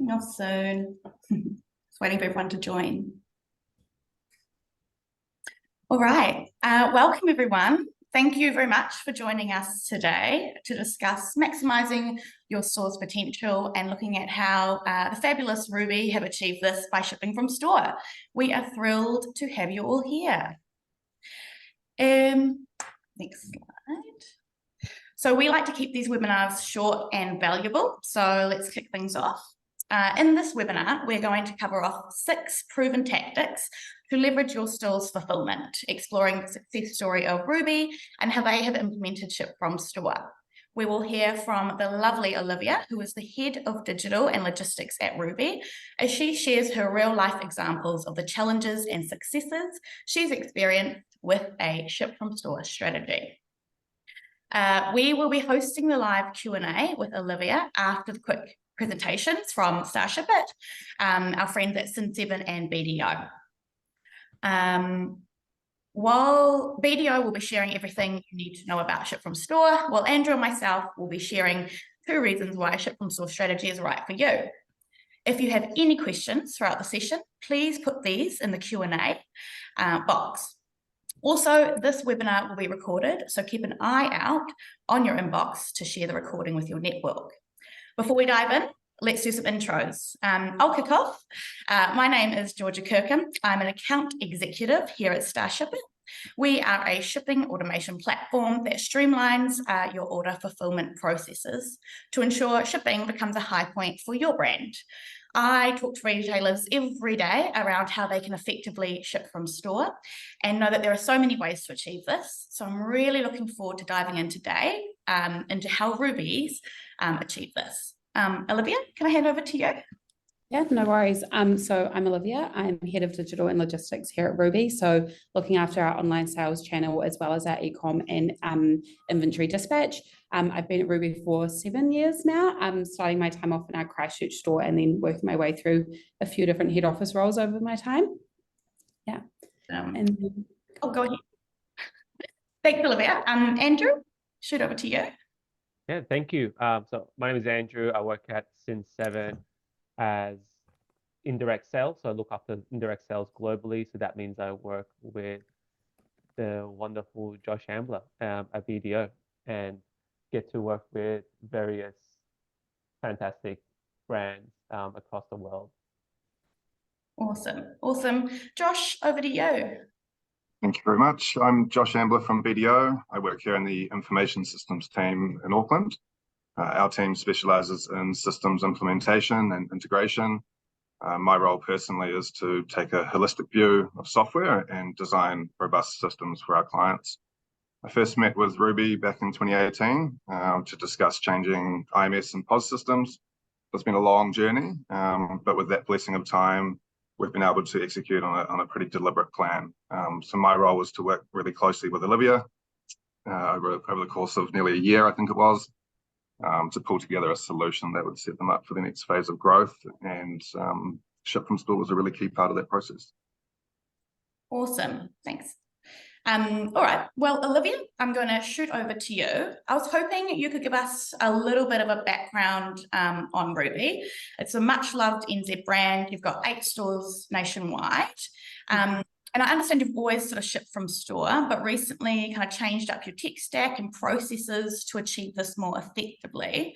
Kicking off soon. Just waiting for everyone to join. All right, welcome everyone. Thank you very much for joining us today to discuss maximising your store's potential and looking at how the fabulous Ruby have achieved this by shipping from store. We are thrilled to have you all here. Next slide. So we like to keep these webinars short and valuable, so let's kick things off. In this webinar, we're going to cover off 6 proven tactics to leverage your store's fulfillment, exploring the success story of Ruby and how they have implemented Ship from Store. We will hear from the lovely Olivia, who is the head of digital and logistics at Ruby, as she shares her real-life examples of the challenges and successes she's experienced with a Ship from Store strategy. We will be hosting the live Q&A with Olivia after the quick presentations from Starship It, our friends at Sin7 and BDO. While BDO will be sharing everything you need to know about Ship from Store, while Andrew and myself will be sharing 2 reasons why a Ship from Store strategy is right for you. If you have any questions throughout the session, please put these in the Q&A box. Also, this webinar will be recorded, so keep an eye out on your inbox to share the recording with your network. Before we dive in, let's do some intros. I'll kick off. My name is Georgia Kirkham. I'm an account executive here at Starship. We are a shipping automation platform that streamlines your order fulfillment processes to ensure shipping becomes a high point for your brand. I talk to retailers every day around how they can effectively ship from store and know that there are so many ways to achieve this. So I'm really looking forward to diving in today into how Ruby's achieve this. Olivia, can I hand over to you? Yeah, no worries. So I'm Olivia. I'm head of digital and logistics here at Ruby. So looking after our online sales channel as well as our e-com and inventory dispatch. I've been at Ruby for 7 years now. I'm starting my time off in our Christchurch store and then working my way through a few different head office roles over my time. Yeah. Go ahead. Thanks, Olivia. Andrew, shoot over to you. Yeah, thank you. So my name is Andrew. I work at Sin7 as indirect sales. So I look after indirect sales globally. So that means I work with the wonderful Josh Ambler at BDO and get to work with various fantastic brands across the world. Awesome. Josh, over to you. Thank you very much. I'm Josh Ambler from BDO. I work here in the information systems team in Auckland. Our team specialises in systems implementation and integration. My role personally is to take a holistic view of software and design robust systems for our clients. I first met with Ruby back in 2018 to discuss changing IMS and POS systems. It's been a long journey, but with that blessing of time, we've been able to execute on a pretty deliberate plan. So my role was to work really closely with Olivia over the course of nearly a year, I think it was, to pull together a solution that would set them up for the next phase of growth. And Ship from Store was a really key part of that process. Awesome, thanks. All right, well, Olivia, I'm going to shoot over to you. I was hoping you could give us a little bit of a background on Ruby. It's a much loved NZ brand. You've got 8 stores nationwide. And I understand you've always sort of shipped from store, but recently kind of changed up your tech stack and processes to achieve this more effectively.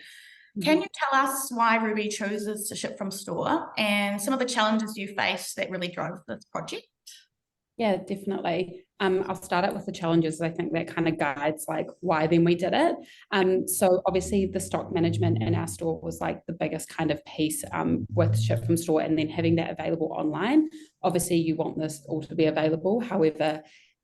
Can you tell us why Ruby chooses to ship from store and some of the challenges you faced that really drove this project? Yeah, definitely. I'll start out with the challenges. I think that kind of guides like why then we did it. So obviously the stock management in our store was like the biggest kind of piece with Ship from Store, and then having that available online. Obviously you want this all to be available. However,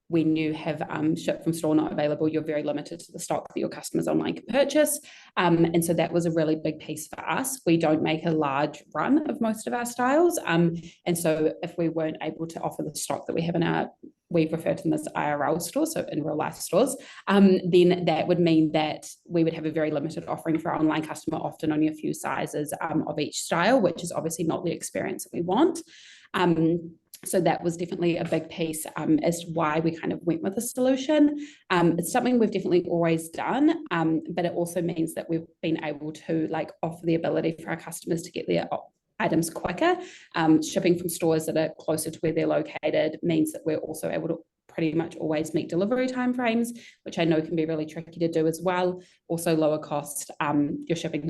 when you have Ship from Store not available, you're very limited to the stock that your customers online can purchase. And so that was a really big piece for us. We don't make a large run of most of our styles. And so if we weren't able to offer the stock that we have in our, we refer to them as IRL stores, so in real life stores, then that would mean that we would have a very limited offering for our online customer, often only a few sizes of each style, which is obviously not the experience that we want. So that was definitely a big piece as to why we kind of went with the solution. It's something we've definitely always done, but it also means that we've been able to like offer the ability for our customers to get their items quicker. Shipping from stores that are closer to where they're located means that we're also able to pretty much always meet delivery timeframes, which I know can be really tricky to do as well. Also lower cost, you're shipping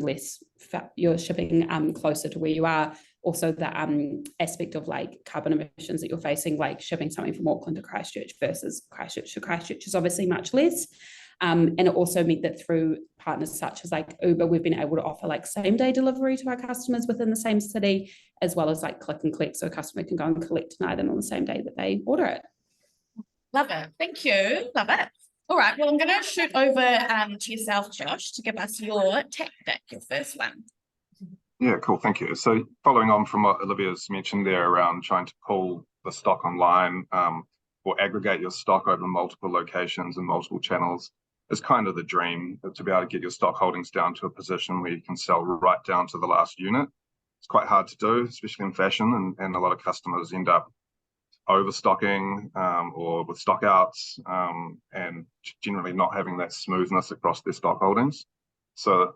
closer to where you are. Also the aspect of like carbon emissions that you're facing, like shipping something from Auckland to Christchurch versus Christchurch to Christchurch is obviously much less. And it also meant that through partners such as like Uber, we've been able to offer like same day delivery to our customers within the same city, as well as like click and collect, so a customer can go and collect an item on the same day that they order it. Love it. Thank you. Love it. All right. Well, I'm going to shoot over to yourself, Josh, to give us your tactic, your first one. Yeah, cool. Thank you. So following on from what Olivia's mentioned there around trying to pull the stock online or aggregate your stock over multiple locations and multiple channels is kind of the dream, to be able to get your stock holdings down to a position where you can sell right down to the last unit. It's quite hard to do, especially in fashion, and a lot of customers end up overstocking or with stock outs and generally not having that smoothness across their stock holdings. So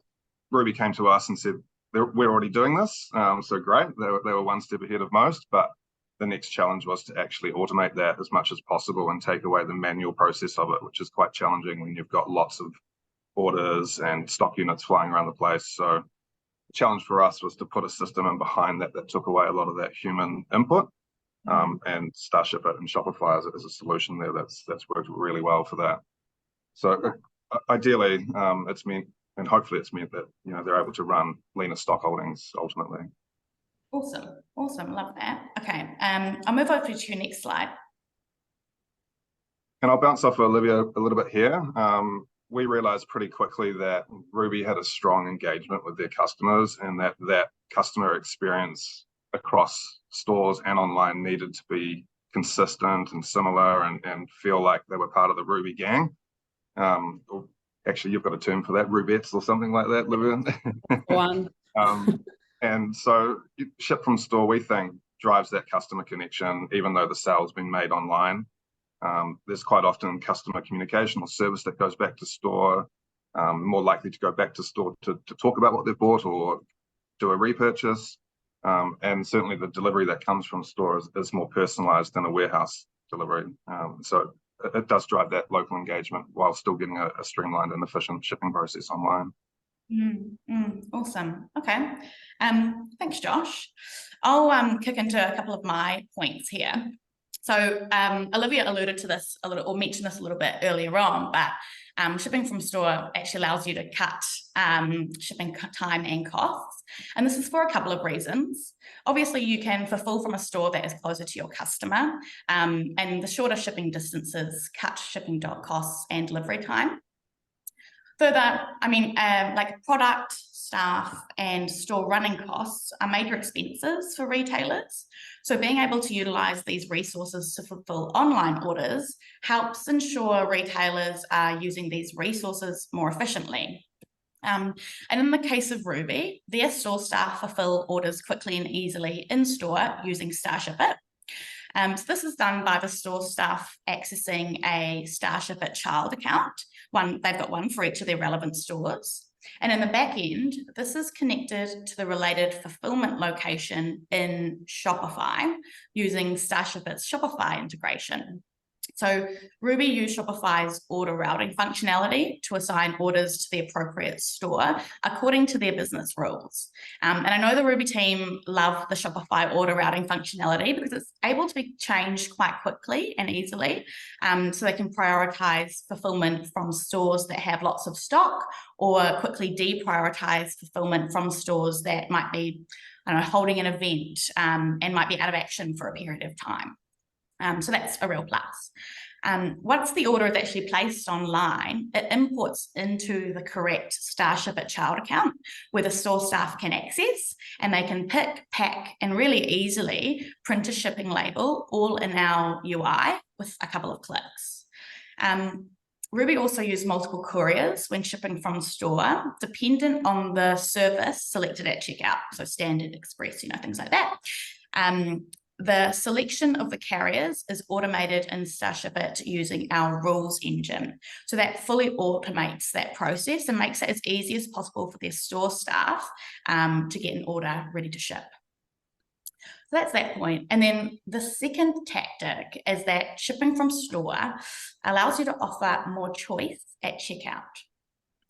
Ruby came to us and said, we're already doing this, so great. They were one step ahead of most, but the next challenge was to actually automate that as much as possible and take away the manual process of it, which is quite challenging when you've got lots of orders and stock units flying around the place. So the challenge for us was to put a system in behind that took away a lot of that human input. And Starship It and Shopify as a solution there that's worked really well for that. So ideally, it's meant, and hopefully it's meant that they're able to run leaner stock holdings ultimately. Awesome, love that. Okay, I'll move over to your next slide. And I'll bounce off Olivia a little bit here. We realized pretty quickly that Ruby had a strong engagement with their customers, and that customer experience across stores and online needed to be consistent and similar and feel like they were part of the Ruby gang. Actually, you've got a term for that, Rubettes or something like that, Olivia. One. And so ship from store, we think, drives that customer connection, even though the sale's been made online. There's quite often customer communication or service that goes back to store, more likely to go back to store to talk about what they've bought or do a repurchase. And certainly the delivery that comes from store is more personalized than a warehouse delivery. So it does drive that local engagement while still getting a streamlined and efficient shipping process online. Awesome. Okay. Thanks, Josh. I'll kick into a couple of my points here. So Olivia alluded to this a little, or mentioned this a little bit earlier on, but shipping from store actually allows you to cut shipping time and costs. And this is for a couple of reasons. Obviously, you can fulfill from a store that is closer to your customer, and the shorter shipping distances cut shipping costs and delivery time. Further, like product, staff, and store running costs are major expenses for retailers. So being able to utilize these resources to fulfill online orders helps ensure retailers are using these resources more efficiently. And in the case of Ruby, their store staff fulfill orders quickly and easily in store using Starship It. So this is done by the store staff accessing a Starship It child account. They've got one for each of their relevant stores. And in the back end, this is connected to the related fulfillment location in Shopify using Starship It's Shopify integration. So Ruby used Shopify's order routing functionality to assign orders to the appropriate store according to their business rules. And I know the Ruby team love the Shopify order routing functionality because it's able to be changed quite quickly and easily. So they can prioritize fulfillment from stores that have lots of stock, or quickly deprioritize fulfillment from stores that might be, holding an event and might be out of action for a period of time. So that's a real plus. Once the order is actually placed online, it imports into the correct Starship It child account where the store staff can access, and they can pick, pack, and really easily print a shipping label all in our UI with a couple of clicks. Ruby also uses multiple couriers when shipping from store, dependent on the service selected at checkout, so standard, express, things like that. The selection of the carriers is automated in Starship It using our rules engine. So that fully automates that process and makes it as easy as possible for their store staff to get an order ready to ship. So that's that point. And then the second tactic is that shipping from store allows you to offer more choice at checkout.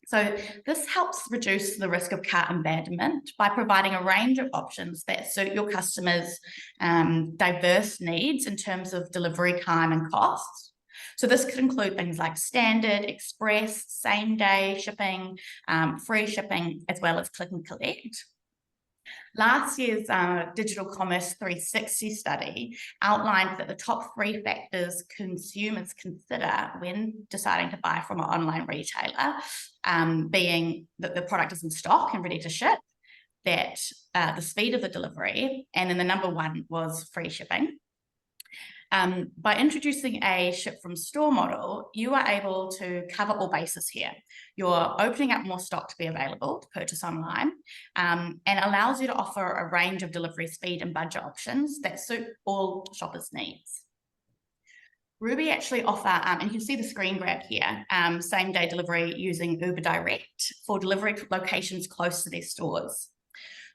So this helps reduce the risk of cart abandonment by providing a range of options that suit your customers' diverse needs in terms of delivery time and costs. So this could include things like standard, express, same-day shipping, free shipping, as well as click and collect. Last year's Digital Commerce 360 study outlined that the top 3 factors consumers consider when deciding to buy from an online retailer, being that the product is in stock and ready to ship, that the speed of the delivery, and then the number 1 was free shipping. By introducing a ship from store model, you are able to cover all bases here. You're opening up more stock to be available to purchase online, and allows you to offer a range of delivery speed and budget options that suit all shoppers' needs. Ruby actually offer, and you can see the screen grab here, same-day delivery using Uber Direct for delivery locations close to their stores.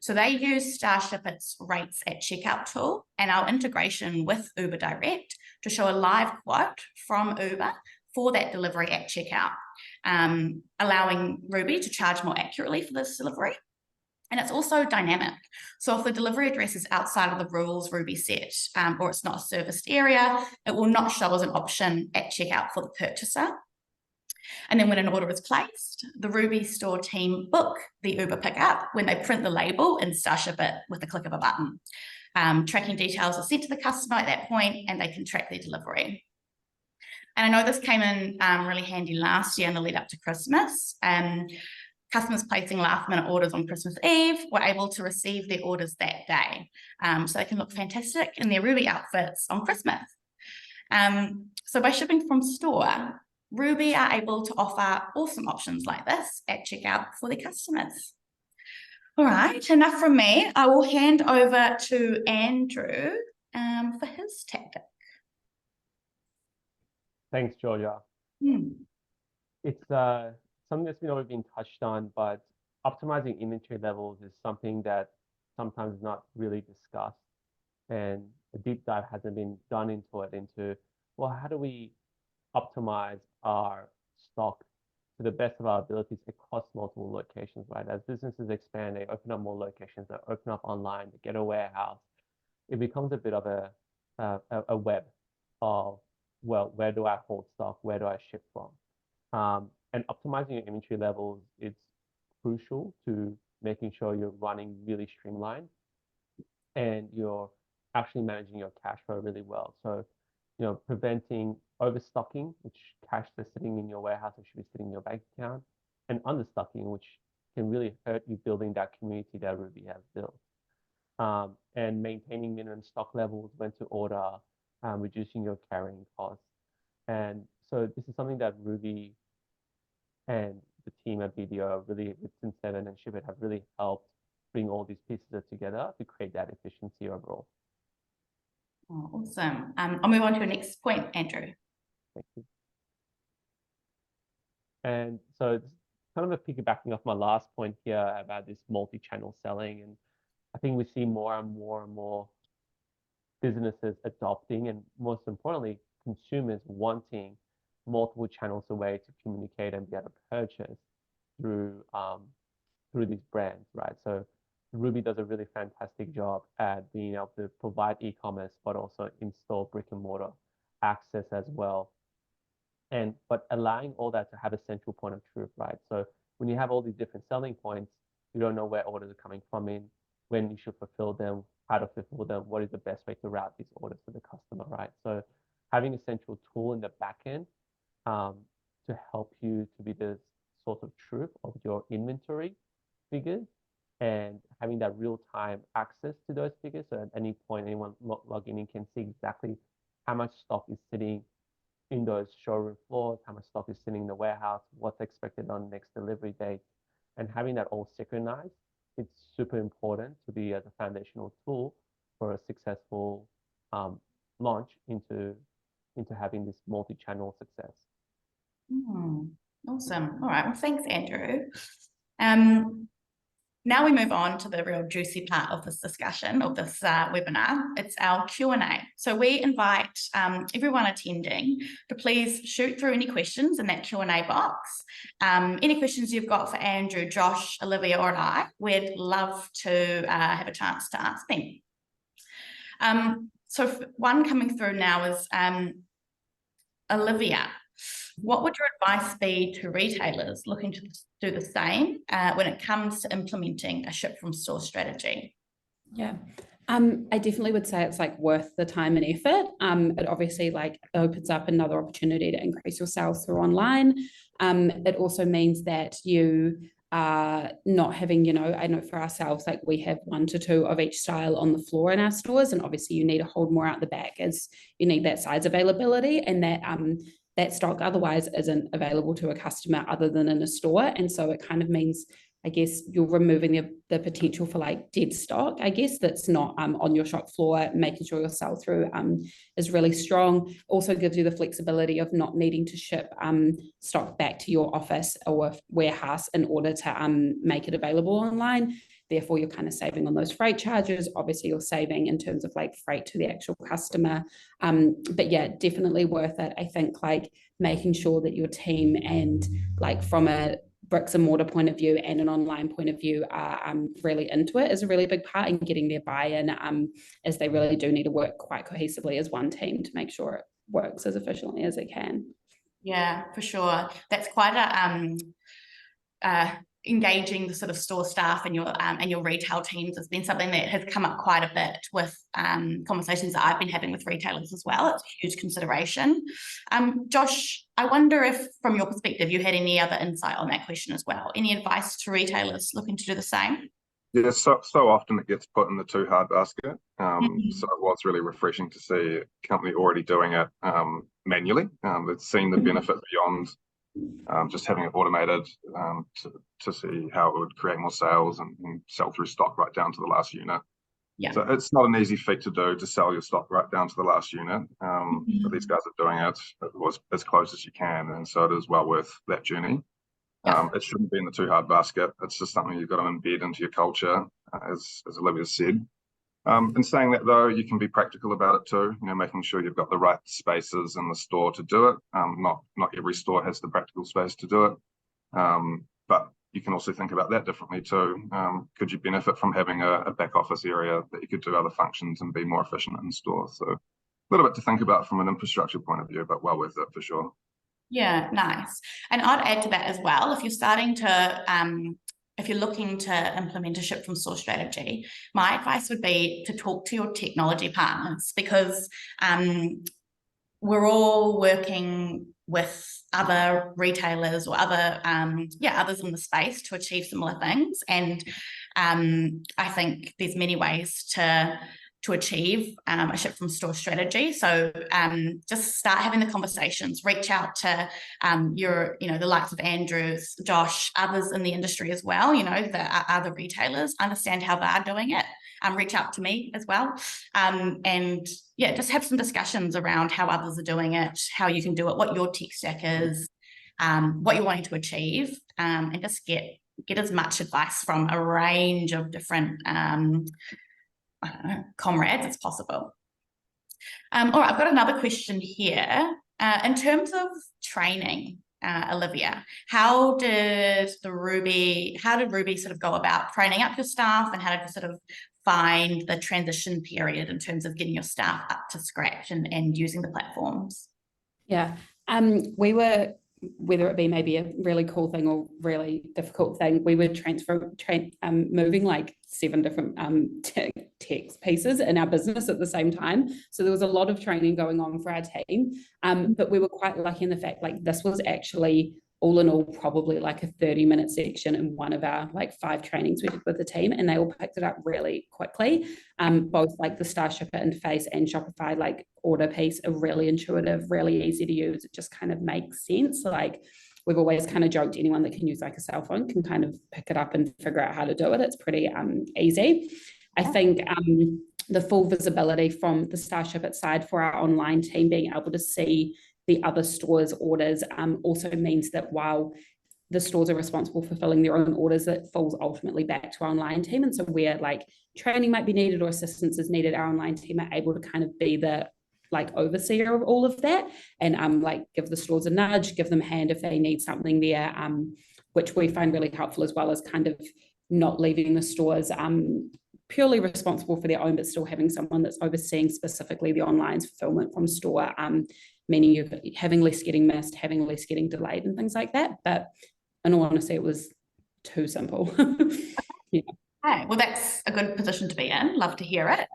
So they use Starship's rates at checkout tool and our integration with Uber Direct to show a live quote from Uber for that delivery at checkout, allowing Ruby to charge more accurately for this delivery. And it's also dynamic. So if the delivery address is outside of the rules Ruby set, or it's not a serviced area, it will not show as an option at checkout for the purchaser. And then when an order is placed, the Ruby store team book the Uber pickup when they print the label and Starship it with the click of a button. Tracking details are sent to the customer at that point and they can track their delivery. And I know this came in really handy last year in the lead up to Christmas. Customers placing last minute orders on Christmas Eve were able to receive their orders that day. So they can look fantastic in their Ruby outfits on Christmas. So by shipping from store, Ruby are able to offer awesome options like this at checkout for their customers. All right, enough from me. I will hand over to Andrew for his tactic. Thanks, Georgia. It's something that's already been touched on, but optimizing inventory levels is something that sometimes is not really discussed, and a deep dive hasn't been done into, well, how do we optimize our stock to the best of our abilities across multiple locations, right? As businesses expand, they open up more locations, they open up online, they get a warehouse. It becomes a bit of a web of, well, where do I hold stock? Where do I ship from? And optimizing your inventory levels is crucial to making sure you're running really streamlined and you're actually managing your cash flow really well. So, preventing overstocking, which cash that's sitting in your warehouse and should be sitting in your bank account, and understocking, which can really hurt you building that community that Ruby has built. And maintaining minimum stock levels, when to order, reducing your carrying costs. And so this is something that Ruby and the team at BDO really, with Sin7 and ShipIt, have really helped bring all these pieces together to create that efficiency overall. Oh, awesome. I'll move on to the next point, Andrew. Thank you. And so it's kind of a piggybacking off my last point here about this multi-channel selling. And I think we see more and more businesses adopting, and most importantly, consumers wanting multiple channels a way to communicate and be able to purchase through these brands, right? So Ruby does a really fantastic job at being able to provide e-commerce, but also install brick and mortar access as well. But allowing all that to have a central point of truth, right? So when you have all these different selling points, you don't know where orders are coming from when you should fulfill them, how to fulfill them, what is the best way to route these orders to the customer, right? So having a central tool in the back end to help you to be the source of truth of your inventory figures, and having that real-time access to those figures, so at any point anyone logging in can see exactly how much stock is sitting in those showroom floors, how much stock is sitting in the warehouse, what's expected on next delivery date, and having that all synchronized, it's super important to be as a foundational tool for a successful launch into having this multi-channel success. Awesome. All right. Well, thanks, Andrew. Now we move on to the real juicy part of this discussion, of this webinar. It's our Q&A. So we invite everyone attending to please shoot through any questions in that Q&A box. Any questions you've got for Andrew, Josh, Olivia, or I, we'd love to have a chance to ask them. So one coming through now is Olivia. What would your advice be to retailers looking to do the same when it comes to implementing a ship from store strategy? Yeah, I definitely would say it's like worth the time and effort. It obviously like opens up another opportunity to increase your sales through online. It also means that you are not having, you know, I know for ourselves, like we have 1 to 2 of each style on the floor in our stores, and obviously you need to hold more out the back as you need that size availability, and that stock otherwise isn't available to a customer other than in a store. And so it kind of means, I guess, you're removing the potential for like dead stock, I guess, that's not on your shop floor, making sure your sell through is really strong. Also gives you the flexibility of not needing to ship stock back to your office or warehouse in order to make it available online. Therefore, you're kind of saving on those freight charges. Obviously, you're saving in terms of like freight to the actual customer. But yeah, definitely worth it. I think like making sure that your team and like from a bricks and mortar point of view and an online point of view are really into it is a really big part in getting their buy-in, as they really do need to work quite cohesively as one team to make sure it works as efficiently as it can. Yeah, for sure. That's quite a engaging the sort of store staff and your retail teams has been something that has come up quite a bit with conversations that I've been having with retailers as well. It's a huge consideration. Josh, I wonder if from your perspective you had any other insight on that question as well. Any advice to retailers looking to do the same? Yeah, so often it gets put in the too hard basket. So it was really refreshing to see a company already doing it manually. It's seen the benefit beyond just having it automated to see how it would create more sales and sell through stock right down to the last unit. Yeah. So it's not an easy feat to do, to sell your stock right down to the last unit. But these guys are doing it as close as you can, and so it is well worth that journey. It shouldn't be in the too hard basket. It's just something you've got to embed into your culture, as Olivia said. In saying that though, you can be practical about it too, you know, making sure you've got the right spaces in the store to do it. Not every store has the practical space to do it. But you can also think about that differently too. Could you benefit from having a back office area that you could do other functions and be more efficient in store? So a little bit to think about from an infrastructure point of view, but well worth it for sure. Yeah, nice. And I'd add to that as well, if you're starting to if you're looking to implement a ship from store strategy, my advice would be to talk to your technology partners, because we're all working with other retailers or other others in the space to achieve similar things. And I think there's many ways to achieve a ship from store strategy. So just start having the conversations, reach out to the likes of Andrews, Josh, others in the industry as well, you know, the other retailers, understand how they're doing it. Reach out to me as well. And yeah, just have some discussions around how others are doing it, how you can do it, what your tech stack is, what you're wanting to achieve, and just get as much advice from a range of different comrades as possible. All right, I've got another question here. In terms of training, Olivia, how did Ruby sort of go about training up your staff, and how did you sort of find the transition period in terms of getting your staff up to scratch and using the platforms? Yeah, we were, whether it be maybe a really cool thing or really difficult thing, we were moving like 7 different text pieces in our business at the same time. So there was a lot of training going on for our team, but we were quite lucky in the fact like this was actually all in all probably like a 30-minute section in one of our like 5 trainings we did with the team, and they all picked it up really quickly. Both like the Starship interface and Shopify like order piece are really intuitive, really easy to use. It just kind of makes sense. Like we've always kind of joked, anyone that can use like a cell phone can kind of pick it up and figure out how to do it. It's pretty easy. I think the full visibility from the Starship side for our online team, being able to see the other stores' orders also means that while the stores are responsible for filling their own orders, it falls ultimately back to our online team. And so where like training might be needed or assistance is needed, our online team are able to kind of be the like overseer of all of that, and like give the stores a nudge, give them a hand if they need something there, which we find really helpful, as well as kind of not leaving the stores purely responsible for their own, but still having someone that's overseeing specifically the online fulfillment from store, meaning you're having less getting missed, having less getting delayed and things like that. But in all honesty, it was too simple. Yeah. Okay, well, that's a good position to be in. Love to hear it.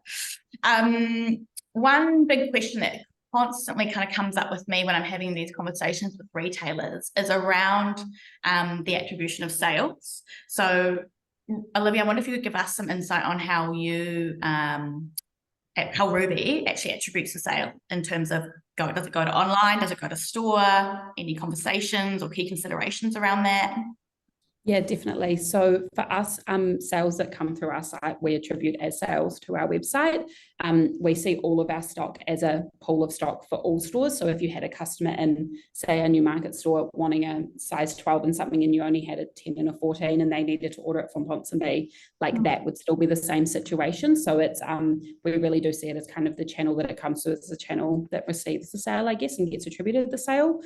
One big question that constantly kind of comes up with me when I'm having these conversations with retailers is around the attribution of sales. So, Olivia, I wonder if you could give us some insight on how you, how Ruby actually attributes the sale in terms of does it go to online, does it go to store, any conversations or key considerations around that? Yeah, definitely. So for us, sales that come through our site, we attribute as sales to our website. We see all of our stock as a pool of stock for all stores. So if you had a customer in, say, a Newmarket store wanting a size 12 and something, and you only had a 10 and a 14 and they needed to order it from Ponsonby, like that would still be the same situation. So it's we really do see it as kind of the channel that it comes to. It's the channel that receives the sale, I guess, and gets attributed the sale.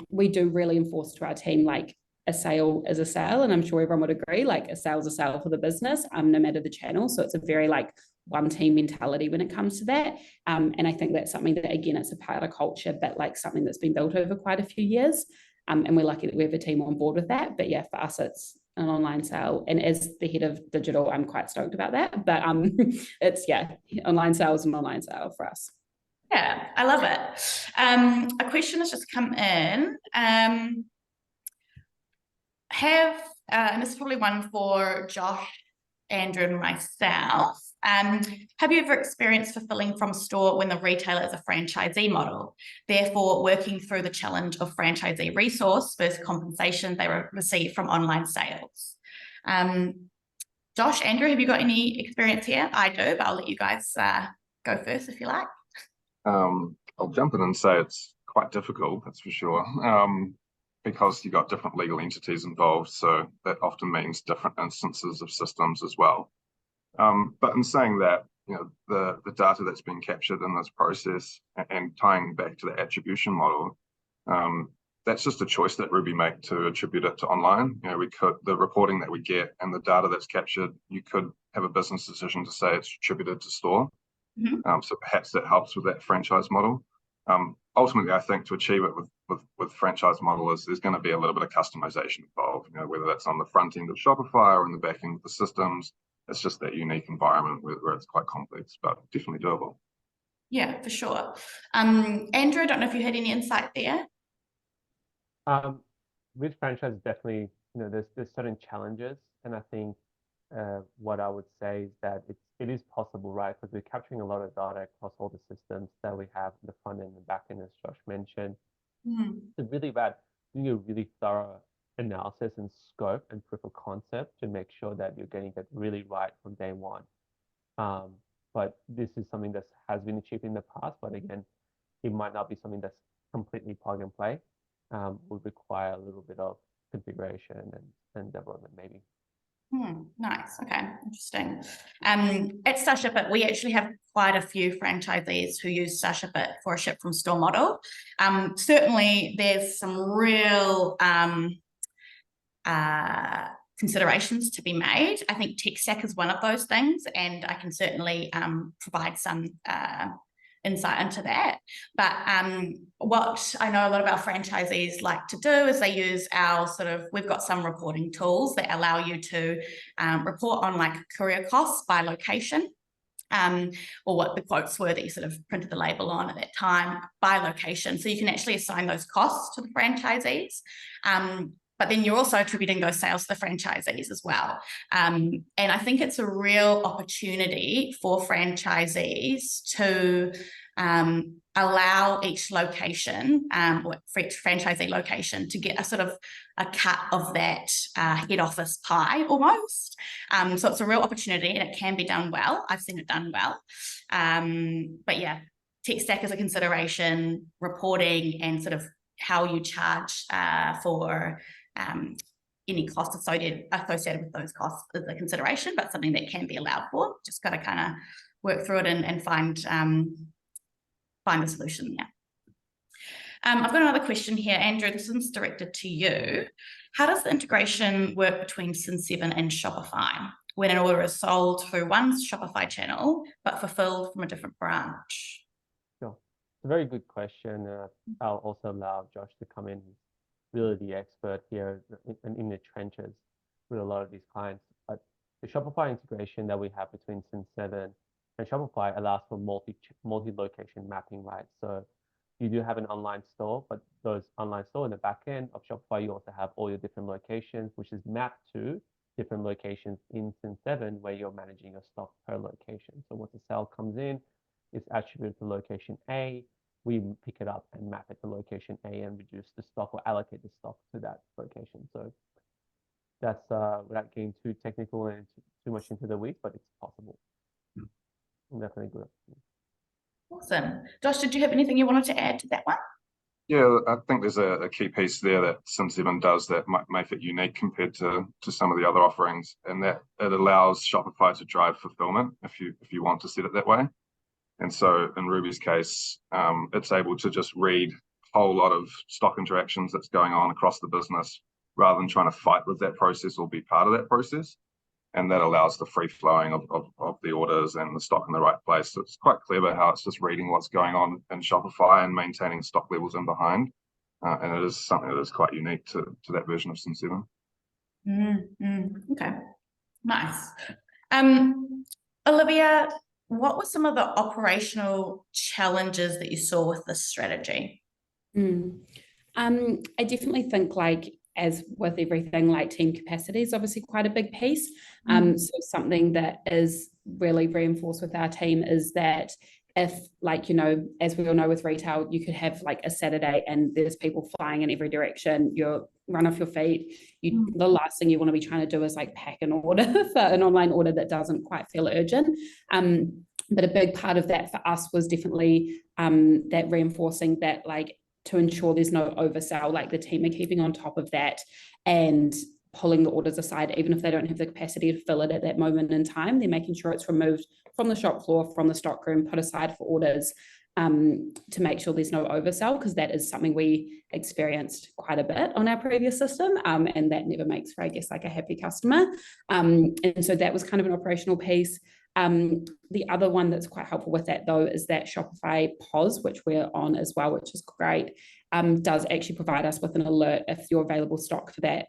We do really enforce to our team, like, a sale is a sale, and I'm sure everyone would agree, like a sale is a sale for the business, no matter the channel. So it's a very like one team mentality when it comes to that. And I think that's something that, again, it's a part of culture, but like something that's been built over quite a few years. And we're lucky that we have a team on board with that. But yeah, for us, it's an online sale. And as the head of digital, I'm quite stoked about that. But it's, yeah, online sales and online sale for us. Yeah, I love it. A question has just come in. And this is probably one for Josh, Andrew, and myself. Have you ever experienced fulfilling from store when the retailer is a franchisee model, therefore working through the challenge of franchisee resource versus compensation they receive from online sales? Josh, Andrew, have you got any experience here? I do, but I'll let you guys go first if you like. I'll jump in and say it's quite difficult, that's for sure. Because you've got different legal entities involved, so that often means different instances of systems as well. But in saying that, you know, the data that's been captured in this process and tying back to the attribution model, that's just a choice that Ruby make to attribute it to online. You know, the reporting that we get and the data that's captured, you could have a business decision to say it's attributed to store. So perhaps that helps with that franchise model. Ultimately, I think to achieve it with franchise model there's going to be a little bit of customization involved, you know, whether that's on the front end of Shopify or in the back end of the systems. It's just that unique environment where it's quite complex, but definitely doable. Yeah, for sure. Andrew, I don't know if you had any insight there. With franchise, definitely, you know, there's certain challenges, and I think what I would say is that it is possible, right? Because we're capturing a lot of data across all the systems that we have, the front end and back end, as Josh mentioned. It's really about doing a really thorough analysis and scope and proof of concept to make sure that you're getting it really right from day one. But this is something that has been achieved in the past, but again, it might not be something that's completely plug and play. Would require a little bit of configuration and development maybe. Nice. Okay, interesting. At StarShipIt, we actually have quite a few franchisees who use StarShipIt for a ship from store model. Certainly, there's some real considerations to be made. I think tech stack is one of those things, and I can certainly provide some insight into that. But what I know a lot of our franchisees like to do is they use our we've got some reporting tools that allow you to report on like courier costs by location, or what the quotes were that you sort of printed the label on at that time by location. So you can actually assign those costs to the franchisees. But then you're also attributing those sales to the franchisees as well. And I think it's a real opportunity for franchisees to allow each location, or for each franchisee location, to get a cut of that head office pie almost. So it's a real opportunity, and it can be done well. I've seen it done well. But yeah, tech stack is a consideration, reporting, and how you charge for any cost associated with those costs is a consideration, but something that can be allowed for. Just got to kind of work through it and find a solution there. I've got another question here, Andrew. This one's directed to you. How does the integration work between Sin7 and Shopify when an order is sold through one Shopify channel but fulfilled from a different branch? Sure. It's a very good question. I'll also allow Josh to come in. He's really the expert here in the trenches with a lot of these clients. But the Shopify integration that we have between Sin7 and Shopify allows for multi-location mapping, right? So you do have an online store, but those online store in the back end of Shopify, you also have all your different locations, which is mapped to different locations in Sin7 where you're managing your stock per location. So once a sale comes in, it's attributed to location A. We pick it up and map it to location A and reduce the stock or allocate the stock to that location. So that's without getting too technical and too much into the weeds, but it's possible. Definitely good. Awesome. Josh, did you have anything you wanted to add to that one? Yeah, I think there's a key piece there that Sin7 does that might make it unique compared to some of the other offerings, and that it allows Shopify to drive fulfillment if you want to set it that way. And so in Ruby's case, it's able to just read a whole lot of stock interactions that's going on across the business rather than trying to fight with that process or be part of that process. And that allows the free flowing of the orders and the stock in the right place. So it's quite clever how it's just reading what's going on in Shopify and maintaining stock levels in behind. And it is something that is quite unique to that version of Sin7. Okay, nice. Olivia, what were some of the operational challenges that you saw with this strategy? I definitely think, like, as with everything, like team capacity is obviously quite a big piece. So something that is really reinforced with our team is that if, like, you know, as we all know with retail, you could have like a Saturday and there's people flying in every direction, you're run off your feet. The last thing you want to be trying to do is like pack an order for an online order that doesn't quite feel urgent. But a big part of that for us was definitely that reinforcing that, like, to ensure there's no oversell, like the team are keeping on top of that and pulling the orders aside, even if they don't have the capacity to fill it at that moment in time. They're making sure it's removed from the shop floor, from the stock room, put aside for orders to make sure there's no oversell, because that is something we experienced quite a bit on our previous system, and that never makes for, I guess, like a happy customer. And so that was kind of an operational piece. The other one that's quite helpful with that, though, is that Shopify POS, which we're on as well, which is great, does actually provide us with an alert if your available stock for that,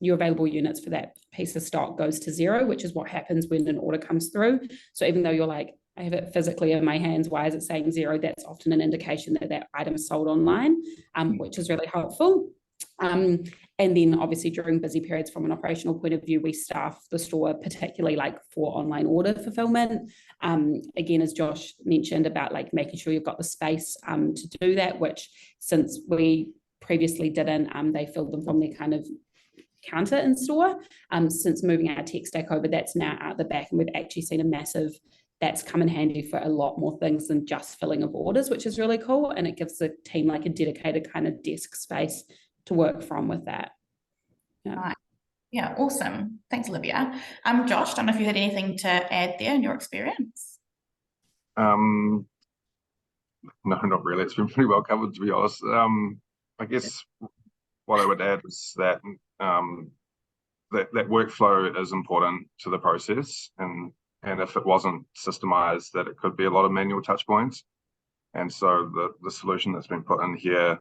your available units for that piece of stock goes to 0, which is what happens when an order comes through. So even though you're like, I have it physically in my hands, why is it saying 0? That's often an indication that that item is sold online, which is really helpful. And then obviously during busy periods from an operational point of view, we staff the store particularly like for online order fulfillment. Again, as Josh mentioned about like making sure you've got the space to do that, which since we previously didn't, they filled them from their kind of counter in store. Since moving our tech stack over, that's now out the back, and we've actually seen a massive, that's come in handy for a lot more things than just filling of orders, which is really cool. And it gives the team like a dedicated kind of desk space to work from with that. Yeah. Right. Yeah, awesome. Thanks, Olivia. Josh, don't know if you had anything to add there in your experience. No, not really. It's been pretty well covered, to be honest. I guess what I would add is that that workflow is important to the process, and if it wasn't systemized, that it could be a lot of manual touch points. And so the solution that's been put in here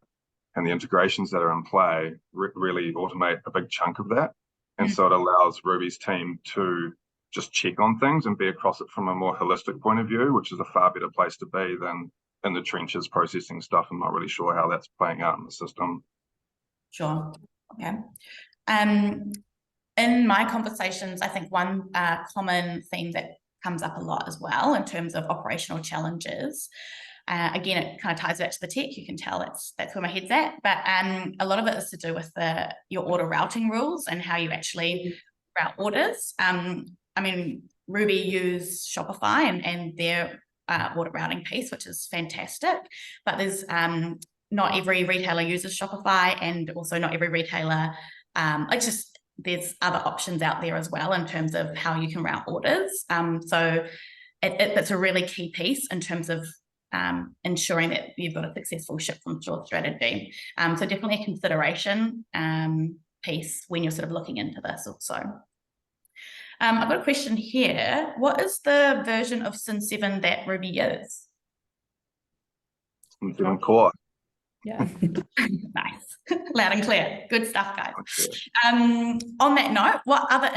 and the integrations that are in play really automate a big chunk of that. And so it allows Ruby's team to just check on things and be across it from a more holistic point of view, which is a far better place to be than in the trenches processing stuff. I'm not really sure how that's playing out in the system. Sure. Okay. In my conversations, I think one common theme that comes up a lot as well in terms of operational challenges, again, it kind of ties back to the tech. You can tell that's where my head's at, but a lot of it is to do with your order routing rules and how you actually route orders. I mean, Ruby use Shopify and their order routing piece, which is fantastic, but there's not every retailer uses Shopify, and also not every retailer, it's just, there's other options out there as well in terms of how you can route orders. So it's a really key piece in terms of ensuring that you've got a successful ship from store strategy. So definitely a consideration piece when you're sort of looking into this also. I've got a question here. What is the version of Sin 7 that Ruby uses? Core. Yeah. Nice. Loud and clear. Good stuff, guys. On that note, what other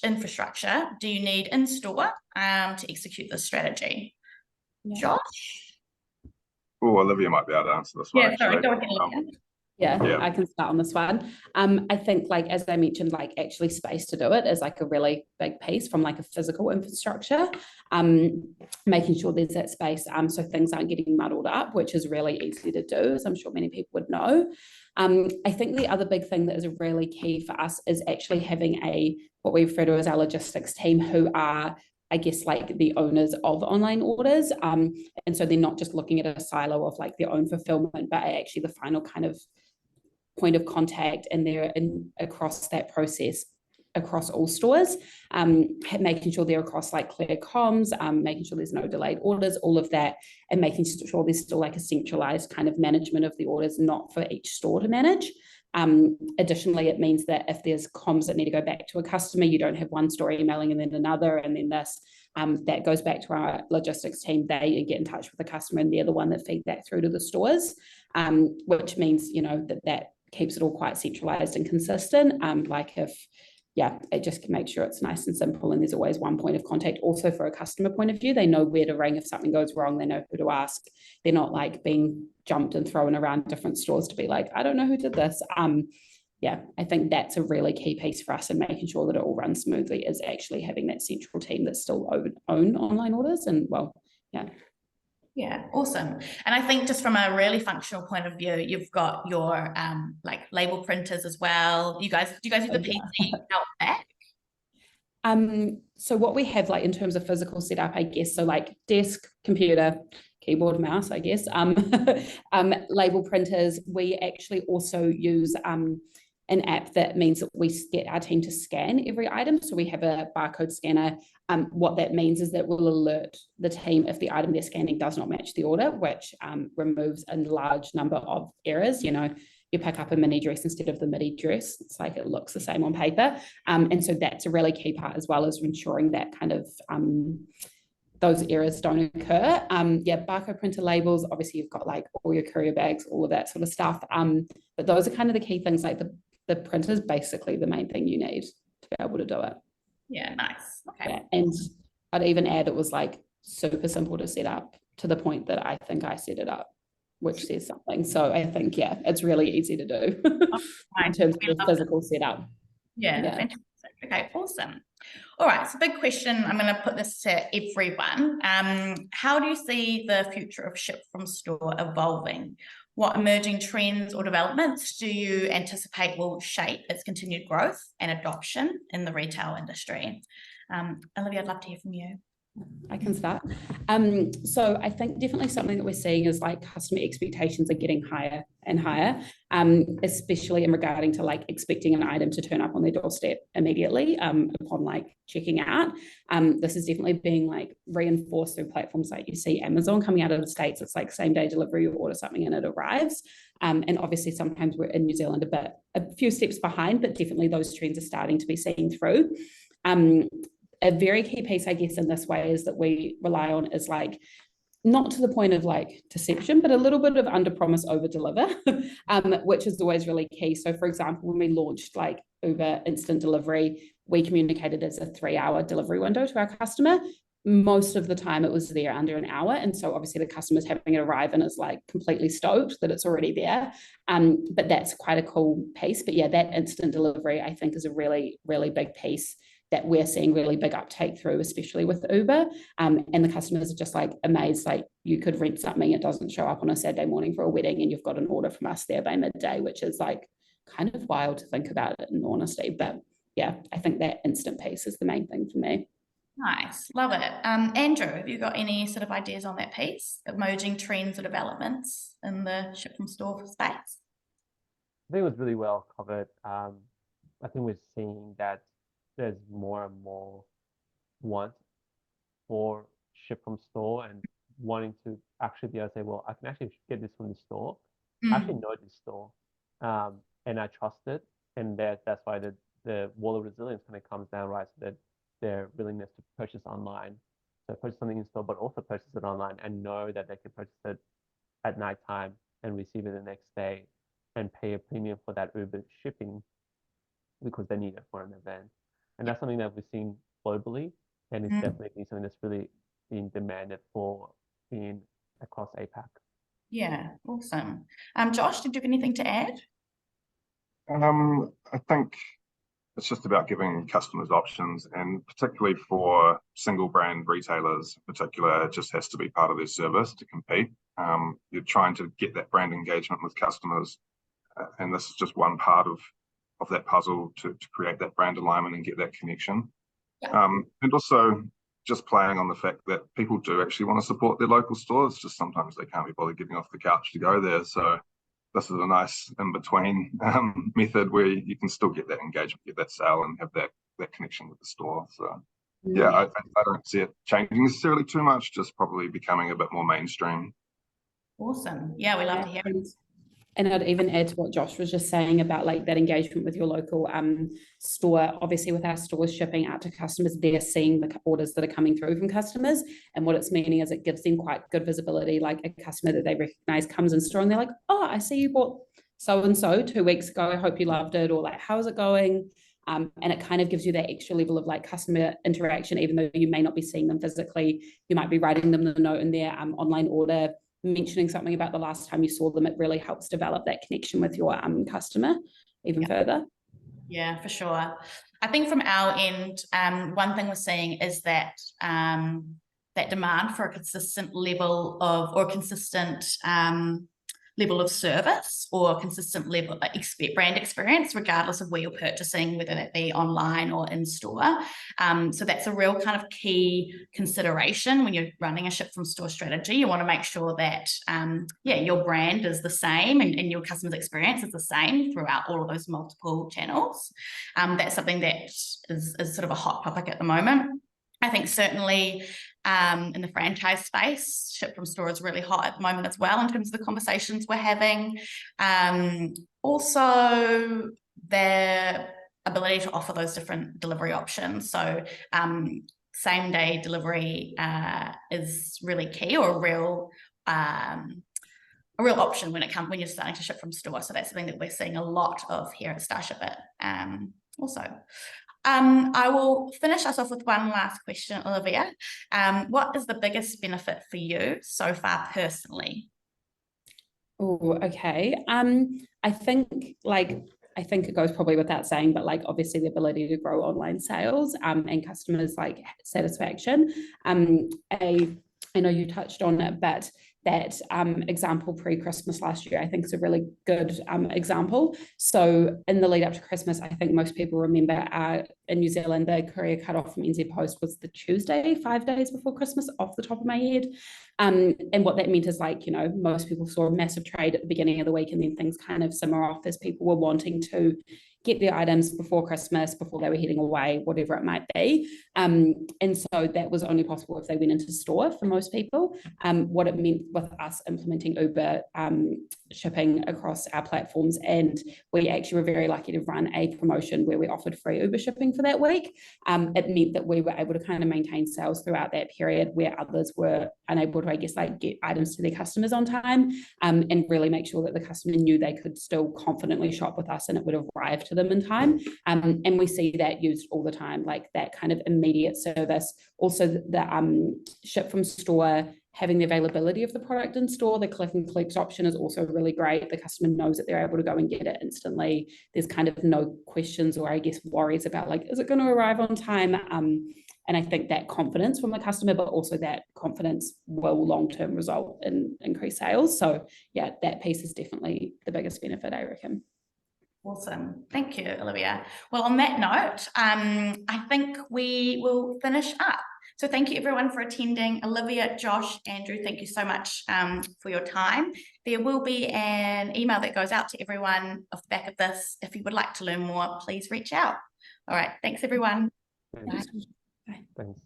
infrastructure do you need in store to execute this strategy? Yeah. Josh? Oh, Olivia might be able to answer this one. Yeah, sorry, actually. go ahead, Olivia. Yeah, I can start on this one. I think, like, as I mentioned, like actually space to do it is like a really big piece from like a physical infrastructure, making sure there's that space so things aren't getting muddled up, which is really easy to do, as I'm sure many people would know. I think the other big thing that is really key for us is actually having what we refer to as our logistics team, who are, I guess, like the owners of online orders. And so they're not just looking at a silo of like their own fulfillment, but actually the final kind of point of contact, and they're across that process across all stores, making sure they're across like clear comms, making sure there's no delayed orders, all of that, and making sure there's still like a centralized kind of management of the orders, not for each store to manage. Additionally, it means that if there's comms that need to go back to a customer, you don't have one store emailing and then another and then this. That goes back to our logistics team. They get in touch with the customer and they're the one that feed that through to the stores, which means, you know, that keeps it all quite centralized and consistent. It just can make sure it's nice and simple, and there's always one point of contact. Also, for a customer point of view, they know where to ring if something goes wrong, they know who to ask. They're not like being jumped and thrown around different stores to be like, I don't know who did this. I think that's a really key piece for us in making sure that it all runs smoothly, is actually having that central team that still own online orders. And Yeah, awesome. And I think just from a really functional point of view, you've got your like label printers as well. Do you guys use the PC out back? So what we have, like, in terms of physical setup, I guess, so like desk, computer, keyboard, mouse, I guess, label printers. We actually also use an app that means that we get our team to scan every item. So we have a barcode scanner. What that means is that we'll alert the team if the item they're scanning does not match the order, which removes a large number of errors. You know, you pick up a mini dress instead of the midi dress. It's like it looks the same on paper. And so that's a really key part, as well as ensuring that kind of those errors don't occur. Barcode printer labels, obviously you've got like all your courier bags, all of that sort of stuff. But those are kind of the key things. Like the printer is basically the main thing you need to be able to do it. Yeah, nice. Okay. Yeah, and I'd even add, it was like super simple to set up, to the point that I think I set it up, which says something. So I think, it's really easy to do in terms of the physical setup. Yeah, fantastic. Okay, awesome. All right, so big question. I'm going to put this to everyone. How do you see the future of ship from store evolving? What emerging trends or developments do you anticipate will shape its continued growth and adoption in the retail industry? Olivia, I'd love to hear from you. I can start. So I think definitely something that we're seeing is like customer expectations are getting higher and higher, especially in regarding to like expecting an item to turn up on their doorstep immediately upon like checking out. This is definitely being like reinforced through platforms like you see Amazon coming out of the States. It's like same day delivery, you order something and it arrives. And obviously sometimes we're in New Zealand a few steps behind, but definitely those trends are starting to be seen through. A very key piece, I guess, in this way is that we rely on is like, not to the point of like deception, but a little bit of under promise, over deliver, which is always really key. So for example, when we launched like Uber instant delivery, we communicated as a 3-hour delivery window to our customer. Most of the time it was there under an hour. And so obviously the customer's having it arrive and is like completely stoked that it's already there. But that's quite a cool piece. But yeah, that instant delivery, I think, is a really, really big piece that we're seeing really big uptake through, especially with Uber. And the customers are just like amazed, like you could rent something, it doesn't show up on a Saturday morning for a wedding and you've got an order from us there by midday, which is like kind of wild to think about it in honesty. But yeah, I think that instant piece is the main thing for me. Nice, love it. Andrew, have you got any sort of ideas on that piece, emerging trends or developments in the ship from store space? I think it was really well covered. I think we're seeing that there's more and more want for ship from store and wanting to actually be able to say, well, I can actually get this from the store. I actually know this store, and I trust it, and that's why the wall of resilience kind of comes down, right? So that their willingness to purchase online, so purchase something in store, but also purchase it online and know that they can purchase it at nighttime and receive it the next day and pay a premium for that Uber shipping because they need it for an event. And that's something that we've seen globally, and it's definitely something that's really being demanded for across APAC. Yeah, awesome. Josh, did you have anything to add? I think it's just about giving customers options, and particularly for single brand retailers in particular, it just has to be part of their service to compete. You're trying to get that brand engagement with customers, and this is just one part of that puzzle to create that brand alignment and get that connection. Yeah. And also just playing on the fact that people do actually want to support their local stores, just sometimes they can't be bothered getting off the couch to go there. So this is a nice in-between method where you can still get that engagement, get that sale, and have that connection with the store. So yeah, I don't see it changing necessarily too much, just probably becoming a bit more mainstream. Awesome. Yeah, we love to hear it. And I'd even add to what Josh was just saying about like that engagement with your local store. Obviously, with our stores shipping out to customers, they're seeing the orders that are coming through from customers. And what it's meaning is it gives them quite good visibility. Like a customer that they recognize comes in store and they're like, oh, I see you bought so-and-so 2 weeks ago. I hope you loved it. Or like, how's it going? And it kind of gives you that extra level of like customer interaction, even though you may not be seeing them physically. You might be writing them the note in their online order, mentioning something about the last time you saw them. It really helps develop that connection with your customer even further. Yeah, for sure. I think from our end, one thing we're seeing is that that demand for a consistent level of, or consistent level of service, or consistent level of brand experience, regardless of where you're purchasing, whether that be online or in store. So that's a real kind of key consideration when you're running a ship from store strategy. You want to make sure that your brand is the same and your customer's experience is the same throughout all of those multiple channels. That's something that is sort of a hot topic at the moment. I think certainly in the franchise space, ship from store is really hot at the moment as well in terms of the conversations we're having. Also, their ability to offer those different delivery options. So same day delivery is really key, or a real option when you're starting to ship from store. So that's something that we're seeing a lot of here at Starship also. I will finish us off with one last question, Olivia. What is the biggest benefit for you so far personally? Oh, okay. I think it goes probably without saying, but like obviously the ability to grow online sales and customers like satisfaction. I know you touched on it, but that example pre-Christmas last year, I think is a really good example. So in the lead up to Christmas, I think most people remember in New Zealand, the courier cutoff from NZ Post was the Tuesday, 5 days before Christmas, off the top of my head. And what that meant is like, most people saw a massive trade at the beginning of the week, and then things kind of simmer off as people were wanting to get their items before Christmas, before they were heading away, whatever it might be. And so that was only possible if they went into store for most people. What it meant with us implementing Uber shipping across our platforms, and we actually were very lucky to run a promotion where we offered free Uber shipping for that week. It meant that we were able to kind of maintain sales throughout that period where others were unable to, get items to their customers on time, and really make sure that the customer knew they could still confidently shop with us and it would arrive to them in time. And we see that used all the time, like that kind of immediate service. Also the ship from store, having the availability of the product in store, the click and collect option is also really great. The customer knows that they're able to go and get it instantly. There's kind of no questions or worries about like, is it going to arrive on time? And I think that confidence from the customer, but also that confidence will long-term result in increased sales. So yeah, that piece is definitely the biggest benefit, I reckon. Awesome. Thank you, Olivia. Well, on that note, I think we will finish up. So thank you everyone for attending. Olivia, Josh, Andrew, thank you so much for your time. There will be an email that goes out to everyone off the back of this. If you would like to learn more, please reach out. All right. Thanks, everyone. Thanks. Bye. Thanks.